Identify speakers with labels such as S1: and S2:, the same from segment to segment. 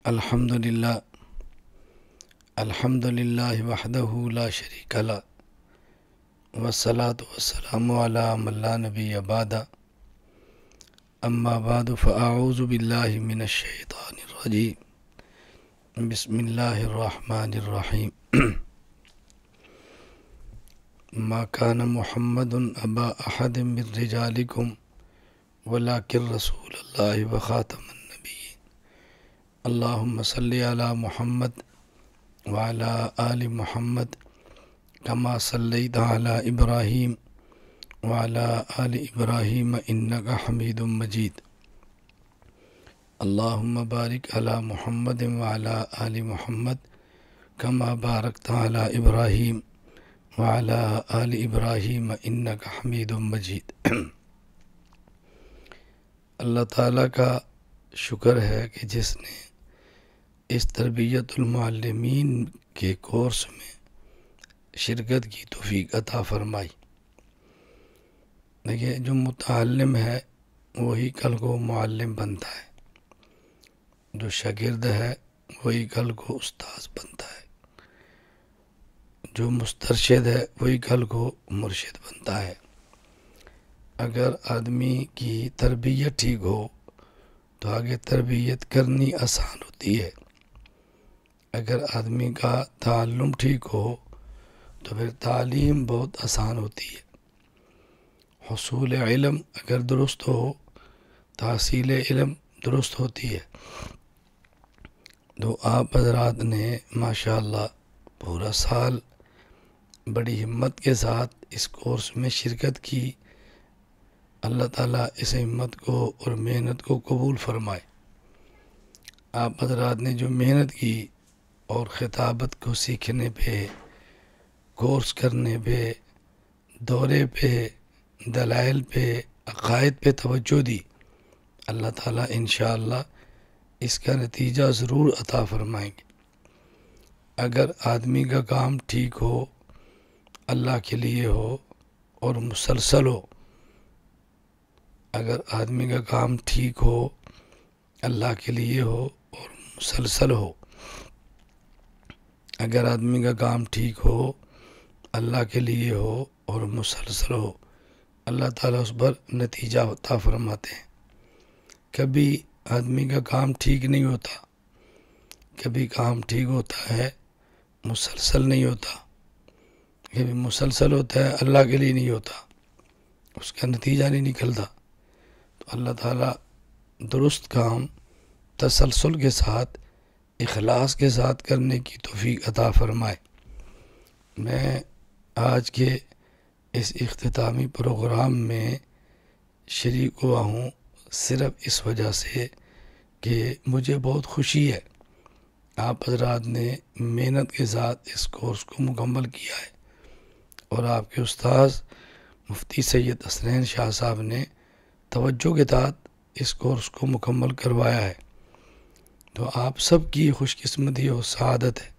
S1: الحمدللہ الحمدللہ وحدہ لا شریک لہ والصلاة والسلام علی من لا نبی بعد اما بعد فاعوذ باللہ من الشیطان الرجیم بسم اللہ الرحمن الرحیم ما کان محمد ابا احد من رجالکم ولکن رسول اللہ وخاتم النبیین اللہم صلی علی محمد وعلی آل محمد کما صلیت علی ابراہیم وعلی آل ابراہیم انکا حمید مجید اللہم بارک علی محمد وعلی آل محمد کما بارکت علی ابراہیم وعلی آل ابراہیم انکا حمید مجید۔ اللہ تعالیٰ کا شکر ہے کہ جس نے اس تربیت المعلمین کے کورس میں شرکت کی توفیق عطا فرمائی۔ دیکھیے، جو متعلم ہے وہی کل کو معلم بنتا ہے، جو شاگرد ہے وہی کل کو استاذ بنتا ہے، جو مسترشد ہے وہی کل کو مرشد بنتا ہے۔ اگر آدمی کی تربیت ٹھیک ہو تو آگے تربیت کرنی آسان ہوتی ہے، اگر آدمی کا تعلم ٹھیک ہو تو پھر تعلیم بہت آسان ہوتی ہے۔ حصول علم اگر درست ہو، تحصیل علم درست ہوتی ہے۔ تو آپ حضرات نے ماشاءاللہ پورا سال بڑی ہمت کے ساتھ اس کورس میں شرکت کی۔ اللہ تعالیٰ اس ہمت کو اور محنت کو قبول فرمائے۔ آپ حضرات نے جو محنت کی اور خطابت کو سیکھنے پہ، کورس کرنے پہ، دورے پہ، دلائل پہ، عقائد پہ توجہ دی، اللہ تعالیٰ انشاءاللہ اس کا نتیجہ ضرور عطا فرمائیں گے۔ اگر آدمی کا کام ٹھیک ہو، اللہ کے لیے ہو اور مسلسل ہو، اگر آدمی کا کام ٹھیک ہو، اللہ کے لیے ہو اور مسلسل ہو، اگر آدمی کا کام ٹھیک ہو، اللہ کے لیے ہو اور مسلسل ہو، اللہ تعالیٰ اس پر نتیجہ عطا فرماتے ہیں۔ کبھی آدمی کا کام ٹھیک نہیں ہوتا، کبھی کام ٹھیک ہوتا ہے مسلسل نہیں ہوتا، کبھی مسلسل ہوتا ہے اللہ کے لیے نہیں ہوتا، اس کا نتیجہ نہیں نکلتا۔ تو اللہ تعالیٰ درست کام تسلسل کے ساتھ، اخلاص کے ساتھ کرنے کی توفیق عطا فرمائے۔ میں آج کے اس اختتامی پروگرام میں شریک ہوا ہوں صرف اس وجہ سے کہ مجھے بہت خوشی ہے آپ حضرات نے محنت کے ساتھ اس کورس کو مکمل کیا ہے، اور آپ کے استاذ مفتی سید حسنین شاہ صاحب نے توجہ کے ساتھ اس کورس کو مکمل کروایا ہے۔ تو آپ سب کی خوش قسمتی اور سعادت ہے۔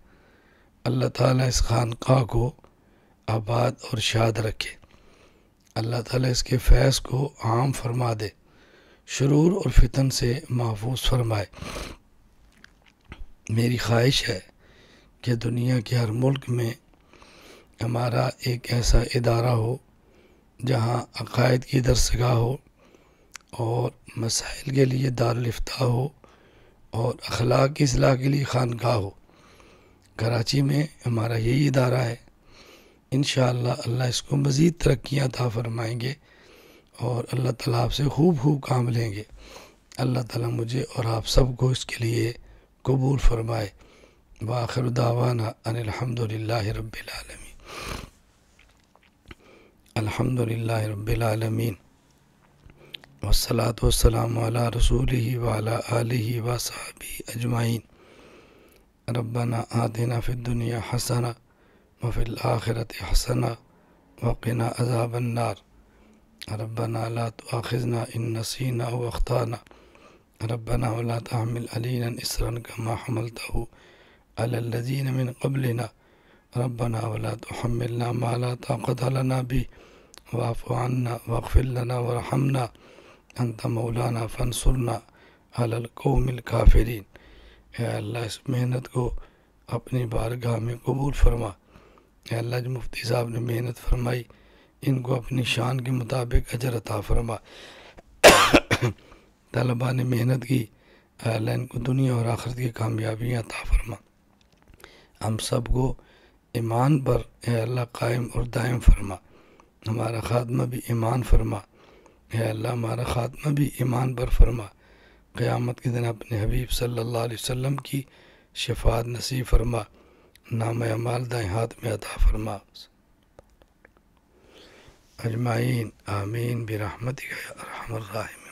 S1: اللہ تعالیٰ اس خانقاہ کو آباد اور شاد رکھے، اللہ تعالیٰ اس کے فیض کو عام فرما دے، شرور اور فتن سے محفوظ فرمائے۔ میری خواہش ہے کہ دنیا کے ہر ملک میں ہمارا ایک ایسا ادارہ ہو جہاں عقائد کی درسگاہ ہو اور مسائل کے لیے دارالافتاء ہو اور اخلاق کی اصلاح کے لیے خانقاہ ہو۔ کراچی میں ہمارا یہی ادارہ ہے۔ انشاءاللہ اللہ اس کو مزید ترقیاں عطا فرمائیں گے اور اللہ تعالیٰ آپ سے خوب خوب کام لیں گے۔ اللہ تعالیٰ مجھے اور آپ سب کو اس کے لیے قبول فرمائے۔ وآخر دعوانا ان الحمدللہ رب العالمین۔ الحمدللہ رب العالمین والصلاة والسلام علی رسولہ وعلی آلہ وصحبہ اجمعین۔ ربنا آتنا فی الدنیا حسنہ وفی الآخرۃ حسنہ وقنا عذاب النار۔ ربنا لا تؤاخذنا ان نسینا او اخطانا، ربنا ولا تحمل علینا اصرا کما حملته علی الذین من قبلنا، ربنا ولا تحملنا ما لا طاقة لنا به واعف عنا واغفر لنا وارحمنا انت مولانا فانصرنا علی القوم الکافرین۔ اے اللہ اس محنت کو اپنی بارگاہ میں قبول فرما۔ اے اللہ جو مفتی صاحب نے محنت فرمائی ان کو اپنی شان کے مطابق اجر عطا فرما۔ طلباء نے محنت کی، اے اللہ ان کو دنیا اور آخرت کی کامیابیاں عطا فرما۔ ہم سب کو ایمان پر اے اللہ قائم اور دائم فرما، ہمارا خاتمہ بھی ایمان فرما۔ اے اللہ ہمارا خاتمہ بھی ایمان پر فرما، قیامت کے دن اپنے حبیب صلی اللہ علیہ وسلم کی شفاعت نصیب فرما، نام اعمال دائیں ہاتھ میں عطا فرما۔ اجمعین آمین برحمتک یا ارحم الراحمین۔